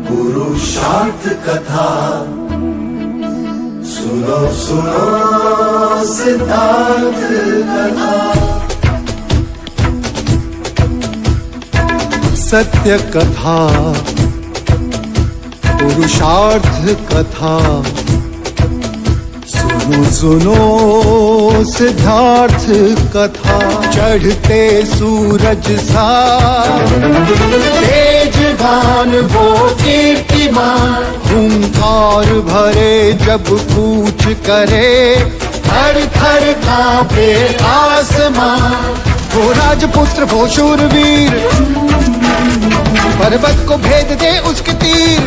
पुरुषार्थ कथा सुनो सुनो सिद्धार्थ कथा। सत्य कथा पुरुषार्थ कथा सुनो सुनो सिद्धार्थ कथा। चढ़ते सूरज सा तेजवान वो कीर्तिमान, हुंकार भरे जब कूच करे थर थर कांपे आसमान। वो राजपुत्र वो शूरवीर, पर्वत को भेद दे उसके तीर,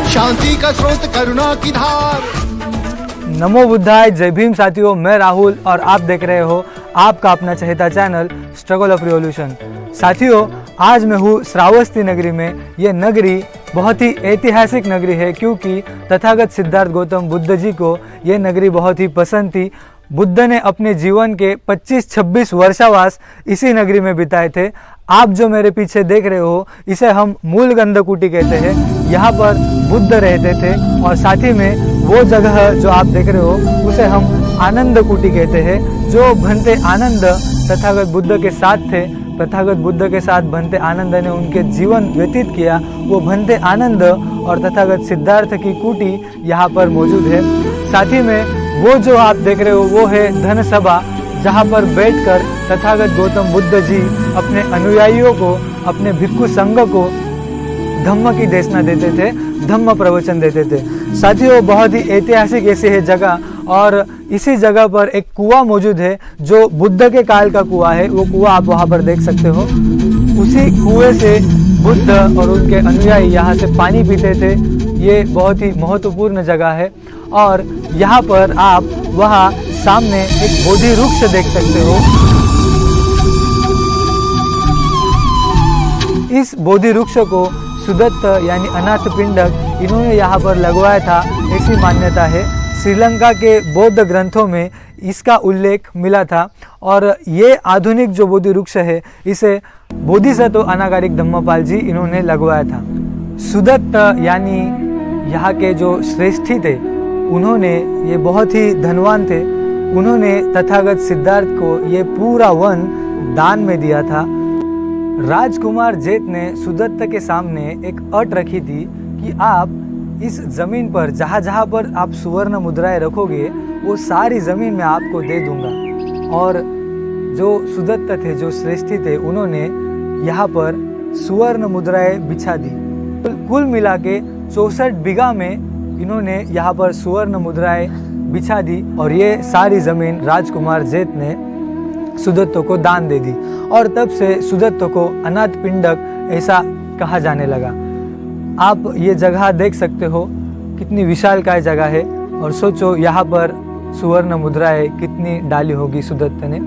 शांति का स्रोत करुणा की धार। नमो बुद्धाय, जय भीम साथियों। मैं राहुल और आप देख रहे हो आपका अपना चहेता चैनल स्ट्रगल ऑफ रिवॉल्यूशन। साथियों, आज मैं हूँ श्रावस्ती नगरी में। ये नगरी बहुत ही ऐतिहासिक नगरी है क्योंकि तथागत सिद्धार्थ गौतम बुद्ध जी को ये नगरी बहुत ही पसंद थी। बुद्ध ने अपने जीवन के 25-26 वर्षावास इसी नगरी में बिताए थे। आप जो मेरे पीछे देख रहे हो इसे हम मूल गंधकुटी कहते हैं। यहाँ पर बुद्ध रहते थे और साथ ही में वो जगह जो आप देख रहे हो उसे हम आनंद कुटी कहते हैं। जो भंते आनंद तथागत बुद्ध के साथ थे, तथागत बुद्ध के साथ भंते आनंद ने उनके जीवन व्यतीत किया, वो भंते आनंद और तथागत सिद्धार्थ की कुटी यहाँ पर मौजूद है। साथ ही में वो जो आप देख रहे हो वो है धन सभा, जहाँ पर बैठकर तथागत गौतम बुद्ध जी अपने अनुयायियों को, अपने भिक्खु संघ को धम्म की देशना देते थे, धम्म प्रवचन देते थे। साथियों, बहुत ही ऐतिहासिक ऐसी है जगह और इसी जगह पर एक कुआं मौजूद है जो बुद्ध के काल का कुआं है। वो कुआं आप वहाँ पर देख सकते हो। उसी कुएं से बुद्ध और उनके अनुयायी यहाँ से पानी पीते थे। ये बहुत ही महत्वपूर्ण जगह है और यहाँ पर आप वहाँ सामने एक बोधि वृक्ष देख सकते हो। इस बोधि वृक्ष को सुदत्त यानी अनाथ पिंडक इन्होंने यहाँ पर लगवाया था, ऐसी मान्यता है। श्रीलंका के बौद्ध ग्रंथों में इसका उल्लेख मिला था और ये आधुनिक जो बोधि वृक्ष है इसे बोधिसत्व अनागारिक धम्मपाल जी इन्होंने लगवाया था। सुदत्त यानी यहाँ के जो श्रेष्ठी थे, उन्होंने, ये बहुत ही धनवान थे, उन्होंने तथागत सिद्धार्थ को ये पूरा वन दान में दिया था। राजकुमार जेठ ने सुदत्त के सामने एक अट रखी थी कि आप इस ज़मीन पर जहाँ पर आप सुवर्ण मुद्राएं रखोगे वो सारी ज़मीन मैं आपको दे दूंगा। और जो सुदत्त थे, जो श्रेष्ठी थे, उन्होंने यहाँ पर सुवर्ण मुद्राएं बिछा दी। कुल मिला के 64 बीघा में इन्होंने यहाँ पर सुवर्ण मुद्राएं बिछा दी और ये सारी ज़मीन राजकुमार जेठ ने सुदत्त को दान दे दी। और तब से सुदत्त को अनाथ पिंडक ऐसा कहा जाने लगा। आप ये जगह देख सकते हो, कितनी विशालकाय जगह है और सोचो यहाँ पर सुवर्ण मुद्राएं कितनी डाली होगी सुदत्त ने।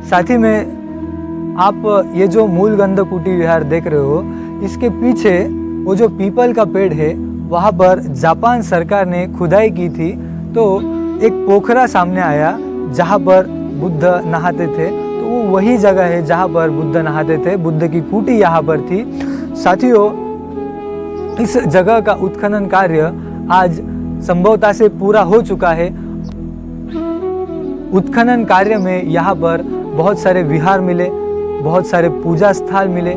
साथ ही में आप ये जो मूल गंधकुटी विहार देख रहे हो, इसके पीछे वो जो पीपल का पेड़ है, वहाँ पर जापान सरकार ने खुदाई की थी तो एक पोखरा सामने आया जहाँ पर बुद्ध नहाते थे। तो वो वही जगह है जहाँ पर बुद्ध नहाते थे। बुद्ध की कुटी यहाँ पर थी। साथियों, इस जगह का उत्खनन कार्य आज संभवतः से पूरा हो चुका है। उत्खनन कार्य में यहाँ पर बहुत सारे विहार मिले, बहुत सारे पूजा स्थल मिले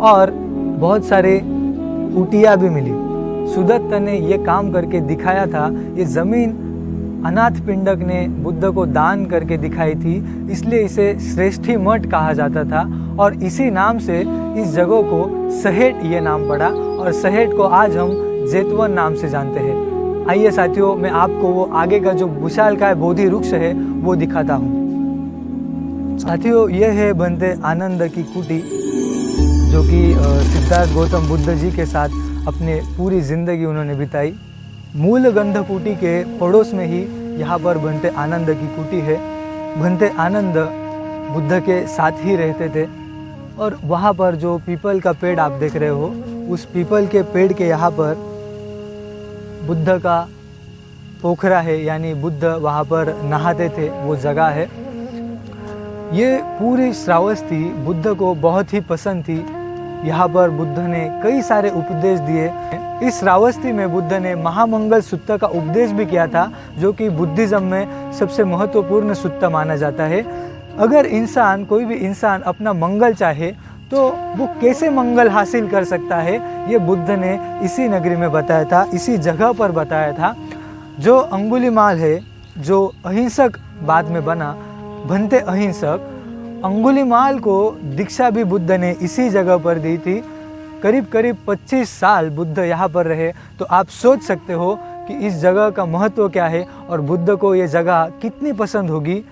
और बहुत सारे कुटिया भी मिली। सुदत्त ने ये काम करके दिखाया था। ये ज़मीन अनाथ पिंडक ने बुद्ध को दान करके दिखाई थी, इसलिए इसे श्रेष्ठी मठ कहा जाता था और इसी नाम से इस जगह को सहेट ये नाम पड़ा और सहेट को आज हम जेतवन नाम से जानते हैं। आइए साथियों, मैं आपको वो आगे का जो विशालकाय बोधि वृक्ष है वो दिखाता हूँ। साथियों, ये है भंते आनंद की कुटी जो कि सिद्धार्थ गौतम बुद्ध जी के साथ अपने पूरी ज़िंदगी उन्होंने बिताई। मूल गंधकुटी के पड़ोस में ही यहाँ पर भंते आनंद की कुटी है। भंते आनंद बुद्ध के साथ ही रहते थे और वहाँ पर जो पीपल का पेड़ आप देख रहे हो, उस पीपल के पेड़ के यहाँ पर बुद्ध का पोखरा है, यानी बुद्ध वहाँ पर नहाते थे, वो जगह है। ये पूरी श्रावस्ती बुद्ध को बहुत ही पसंद थी। यहाँ पर बुद्ध ने कई सारे उपदेश दिए। इस श्रावस्ती में बुद्ध ने महामंगल सूत्र का उपदेश भी किया था, जो कि बुद्धिज्म में सबसे महत्वपूर्ण सूत्र माना जाता है। अगर कोई भी इंसान अपना मंगल चाहे तो वो कैसे मंगल हासिल कर सकता है, ये बुद्ध ने इसी नगरी में बताया था, इसी जगह पर बताया था। जो अंगुलीमाल है, जो अहिंसक बाद में बनते अहिंसक, अंगुलीमाल को दीक्षा भी बुद्ध ने इसी जगह पर दी थी। करीब 25 साल बुद्ध यहाँ पर रहे। तो आप सोच सकते हो कि इस जगह का महत्व क्या है और बुद्ध को ये जगह कितनी पसंद होगी।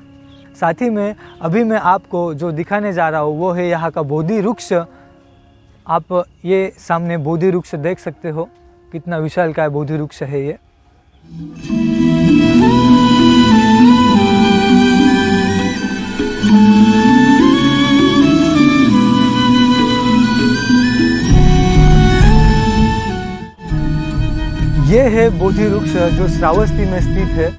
साथ ही में अभी मैं आपको जो दिखाने जा रहा हूँ वो है यहाँ का बोधि वृक्ष। आप ये सामने बोधि वृक्ष देख सकते हो, कितना विशालकाय बोधि वृक्ष है ये। ये है बोधि वृक्ष जो श्रावस्ती में स्थित है।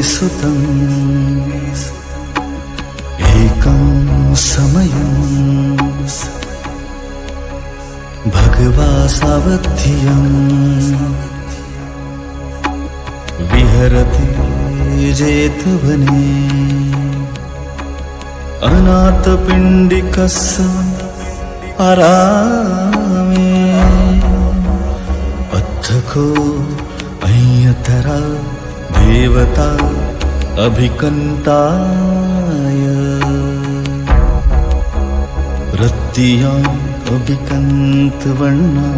सुतं एकं समयं भगवा सावध्यं विहरति जेतवने अनाथपिण्डिकस्य आरामे अद्धको अय्यतरा देवता अभिकंताय रत्तियां अभिकंत वर्णा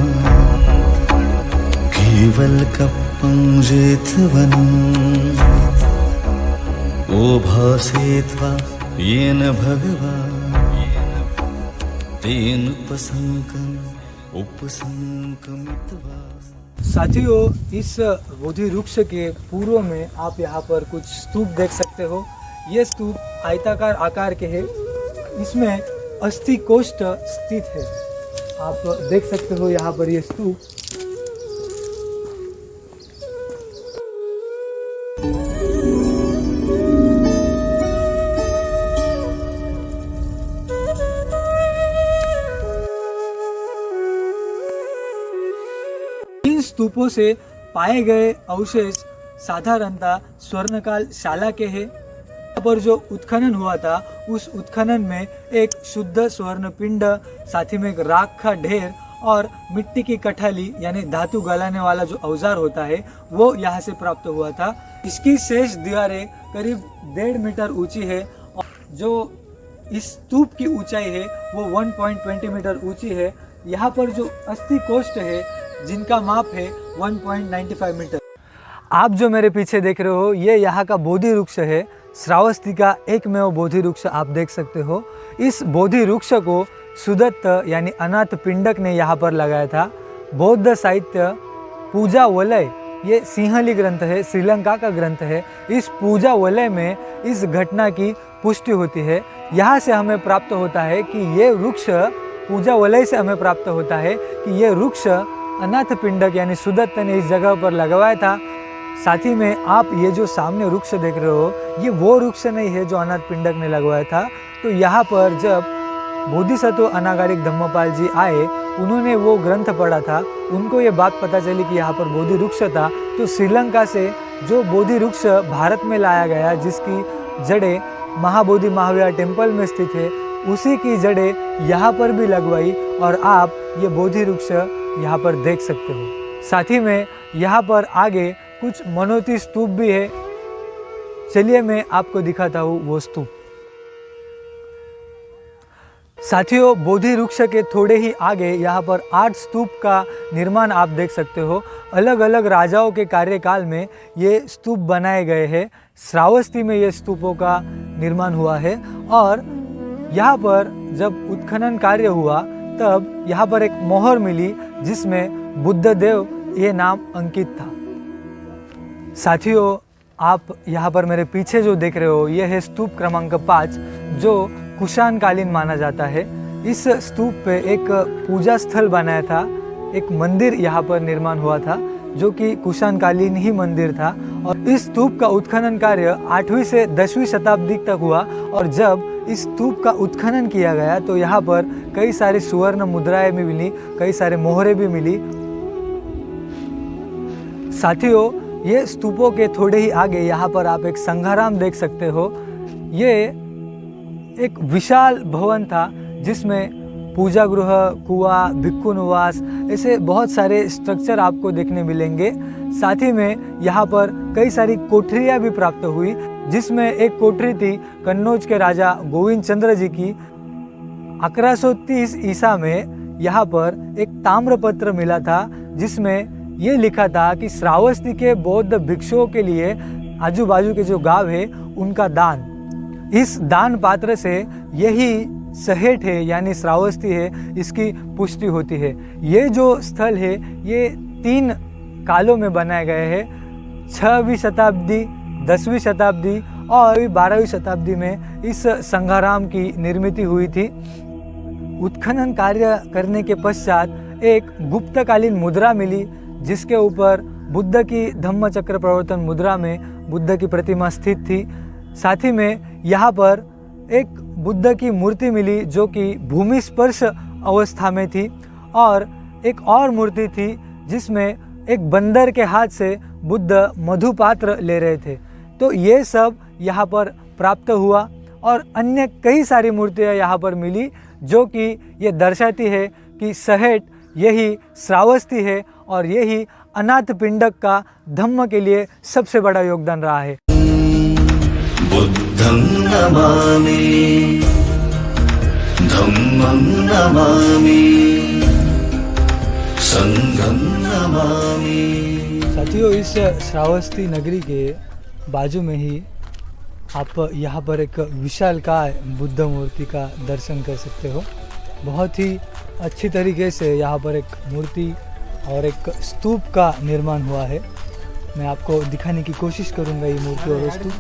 केवल कप्पं जेतवनम् ओ भासेत्वा येन भगवा तेन उपसंकमित्वा। साथियों, इस बोधि वृक्ष के पूर्व में आप यहाँ पर कुछ स्तूप देख सकते हो। ये स्तूप आयताकार आकार के हैं। इसमें अस्थि कोष्ठ स्थित है। आप देख सकते हो यहाँ पर ये स्तूप। स्तूपों से पाए गए अवशेष साधारणतः स्वर्णकाल शाला के हैं। यहाँ पर जो उत्खनन हुआ था, उस उत्खनन में एक शुद्ध स्वर्ण पिंड, साथ ही में एक राख का ढेर और मिट्टी की कठाली यानी धातु गलाने वाला जो औजार होता है वो यहाँ से प्राप्त हुआ था। इसकी शेष दीवारें करीब 1.5 मीटर ऊंची है और जो इस स्तूप की ऊंचाई है वो 1.20 मीटर ऊंची है। यहाँ पर जो अस्थि कोष्ठ है जिनका माप है 1.95 मीटर। आप जो मेरे पीछे देख रहे हो ये यहाँ का बोधि वृक्ष है। श्रावस्ती का एकमेव बोधि वृक्ष आप देख सकते हो। इस बोधि वृक्ष को सुदत्त यानी अनाथ पिंडक ने यहाँ पर लगाया था। बौद्ध साहित्य पूजा वलय, ये सिंहली ग्रंथ है, श्रीलंका का ग्रंथ है। इस पूजा वलय में इस घटना की पुष्टि होती है। यहाँ से हमें प्राप्त होता है कि ये वृक्ष, पूजा वलय से हमें प्राप्त होता है कि ये वृक्ष अनाथ पिंडक यानी सुदत्त ने इस जगह पर लगवाया था। साथ ही में आप ये जो सामने वृक्ष देख रहे हो, ये वो वृक्ष नहीं है जो अनाथ पिंडक ने लगवाया था। तो यहाँ पर जब बोधिसत्व अनागारिक धम्मपाल जी आए, उन्होंने वो ग्रंथ पढ़ा था, उनको ये बात पता चली कि यहाँ पर बोधि वृक्ष था। तो श्रीलंका से जो बोधि वृक्ष भारत में लाया गया, जिसकी जड़ें महाबोधि महावीर टेम्पल में स्थित है, उसी की जड़ें यहाँ पर भी लगवाई और आप ये बोधि वृक्ष यहाँ पर देख सकते हो। साथ ही में यहाँ पर आगे कुछ मनोती स्तूप भी है। चलिए मैं आपको दिखाता हूँ वो स्तूप। साथियों, बोधि वृक्ष के थोड़े ही आगे यहाँ पर 8 स्तूप का निर्माण आप देख सकते हो। अलग अलग राजाओं के कार्यकाल में ये स्तूप बनाए गए हैं। श्रावस्ती में ये स्तूपों का निर्माण हुआ है और यहाँ पर जब उत्खनन कार्य हुआ तब यहाँ पर एक मोहर मिली जिसमें बुद्ध देव ये नाम अंकित था। साथियों, आप यहाँ पर मेरे पीछे जो देख रहे हो ये है स्तूप क्रमांक 5, जो कुषाण कालीन माना जाता है। इस स्तूप पे एक पूजा स्थल बनाया था, एक मंदिर यहाँ पर निर्माण हुआ था जो कि कुषाण कालीन ही मंदिर था। और इस स्तूप का उत्खनन कार्य 8वीं से 10वीं शताब्दी तक हुआ। और जब इस स्तूप का उत्खनन किया गया तो यहाँ पर कई सारी सुवर्ण मुद्राएं भी मिली, कई सारे मोहरे भी मिली। साथियों, ये स्तूपों के थोड़े ही आगे यहाँ पर आप एक संघाराम देख सकते हो। ये एक विशाल भवन था जिसमें पूजा गृह, कुआं, भिक्खु निवास, ऐसे बहुत सारे स्ट्रक्चर आपको देखने मिलेंगे। साथ ही में यहाँ पर कई सारी कोठरियाँ भी प्राप्त हुई, जिसमें एक कोठरी थी कन्नौज के राजा गोविंद चंद्र जी की। 1130 ईसा में यहाँ पर एक ताम्रपत्र मिला था जिसमें ये लिखा था कि श्रावस्ती के बौद्ध भिक्षुओं के लिए आजू बाजू के जो गांव है उनका दान, इस दान पात्र से यही सहेट है यानी श्रावस्ती है, इसकी पुष्टि होती है। ये जो स्थल है ये 3 कालों में बनाए गए हैं। 6वीं शताब्दी, 10वीं शताब्दी और 12वीं शताब्दी में इस संघाराम की निर्मित हुई थी। उत्खनन कार्य करने के पश्चात एक गुप्तकालीन मुद्रा मिली जिसके ऊपर बुद्ध की धम्मचक्र प्रवर्तन मुद्रा में बुद्ध की प्रतिमा स्थित थी। साथ ही में यहाँ पर एक बुद्ध की मूर्ति मिली जो कि भूमि स्पर्श अवस्था में थी, और एक और मूर्ति थी जिसमें एक बंदर के हाथ से बुद्ध मधुपात्र ले रहे थे। तो ये सब यहाँ पर प्राप्त हुआ और अन्य कई सारी मूर्तियाँ यहाँ पर मिली जो कि ये दर्शाती है कि सहेट यही श्रावस्ती है और यही अनाथ पिंडक का धम्म के लिए सबसे बड़ा योगदान रहा है। बुद्धं नमामि, धम्मं नमामि, संघं नमामि। साथियों, इस श्रावस्ती नगरी के बाजू में ही आप यहाँ पर एक विशालकाय बुद्ध मूर्ति का दर्शन कर सकते हो। बहुत ही अच्छी तरीके से यहाँ पर एक मूर्ति और एक स्तूप का निर्माण हुआ है। मैं आपको दिखाने की कोशिश करूँगा ये मूर्ति और स्तूप।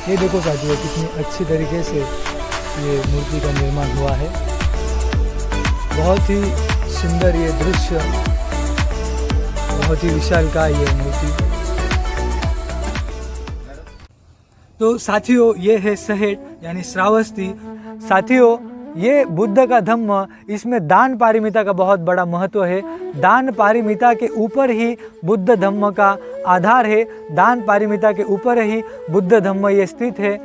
ये देखो साथियों, कितनी अच्छी तरीके से ये मूर्ति का निर्माण हुआ है। बहुत ही सुंदर ये दृश्य, बहुत ही विशालकाय ये मूर्ति। तो साथियों, ये है सहेट यानी श्रावस्ती। साथियों, ये बुद्ध का धम्म, इसमें दान पारमिता का बहुत बड़ा महत्व है। दान पारमिता के ऊपर ही बुद्ध धम्म का आधार है, दान पारमिता के ऊपर ही बुद्ध धम्म ये स्थित है।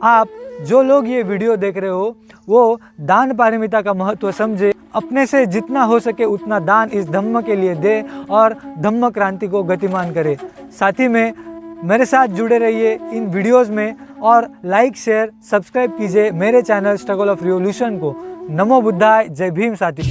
आप जो लोग ये वीडियो देख रहे हो वो दान पारमिता का महत्व समझे, अपने से जितना हो सके उतना दान इस धम्म के लिए दे और धम्म क्रांति को गतिमान करे। साथ ही में मेरे साथ जुड़े रहिए इन वीडियोस में और लाइक, शेयर, सब्सक्राइब कीजिए मेरे चैनल स्ट्रगल ऑफ रिवॉल्यूशन को। नमो बुद्धाय, जय भीम साथी।